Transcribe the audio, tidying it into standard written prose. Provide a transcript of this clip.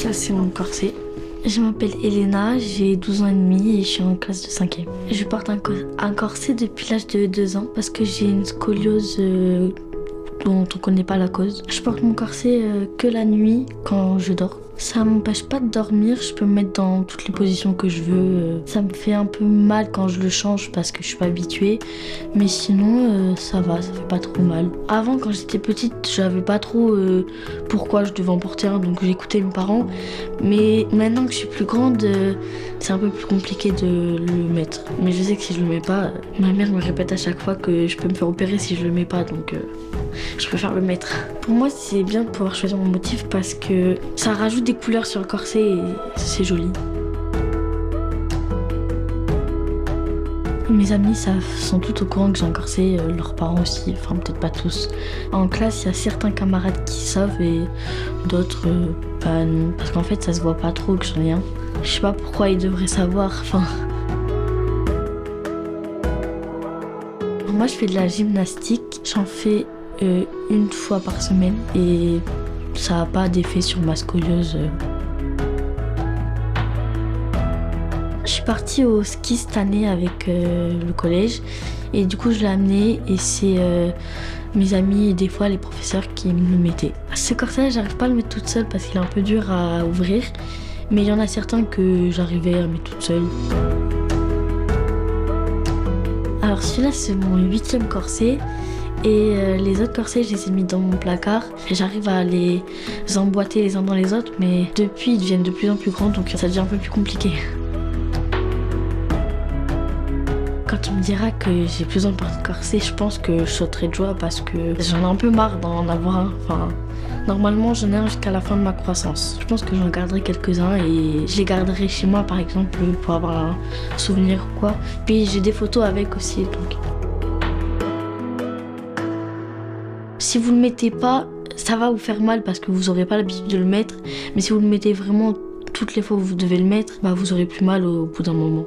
Ça, c'est mon corset. Je m'appelle Elena, j'ai 12 ans et demi et je suis en classe de 5e. Je porte un corset depuis l'âge de 2 ans parce que j'ai une scoliose dont on connaît pas la cause. Je porte mon corset que la nuit quand je dors. Ça m'empêche pas de dormir, je peux me mettre dans toutes les positions que je veux. Ça me fait un peu mal quand je le change parce que je suis pas habituée, mais sinon ça va, ça fait pas trop mal. Avant, quand j'étais petite, je savais pas trop pourquoi je devais en porter un, donc j'écoutais mes parents. Mais maintenant que je suis plus grande, c'est un peu plus compliqué de le mettre. Mais je sais que si je le mets pas, ma mère me répète à chaque fois que je peux me faire opérer si je le mets pas, donc je préfère le mettre. Pour moi, c'est bien de pouvoir choisir mon motif parce que ça rajoute des couleurs sur le corset et c'est joli. Mes amis sont tous au courant que j'ai un corset, leurs parents aussi, enfin peut-être pas tous. En classe, il y a certains camarades qui savent et d'autres pas non, parce qu'en fait ça se voit pas trop que j'en ai un. Je sais pas pourquoi ils devraient savoir, enfin. Moi je fais de la gymnastique, j'en fais une fois par semaine et ça n'a pas d'effet sur ma scoliose. Je suis partie au ski cette année avec le collège et du coup je l'ai amené et c'est mes amis et des fois les professeurs qui me le mettaient. Ce corset, j'arrive pas à le mettre toute seule parce qu'il est un peu dur à ouvrir, mais il y en a certains que j'arrivais à mettre toute seule. Alors celui-là c'est mon 8e corset. Et les autres corsets, je les ai mis dans mon placard. J'arrive à les emboîter les uns dans les autres, mais depuis, ils deviennent de plus en plus grands, donc ça devient un peu plus compliqué. Quand tu me diras que j'ai plus besoin de porter de corset, je pense que je sauterai de joie parce que j'en ai un peu marre d'en avoir un. Enfin, normalement, j'en ai un jusqu'à la fin de ma croissance. Je pense que j'en garderai quelques-uns et je les garderai chez moi, par exemple, pour avoir un souvenir ou quoi. Puis j'ai des photos avec aussi, donc... Si vous ne le mettez pas, ça va vous faire mal parce que vous n'aurez pas l'habitude de le mettre. Mais si vous le mettez vraiment toutes les fois où vous devez le mettre, vous aurez plus mal au bout d'un moment.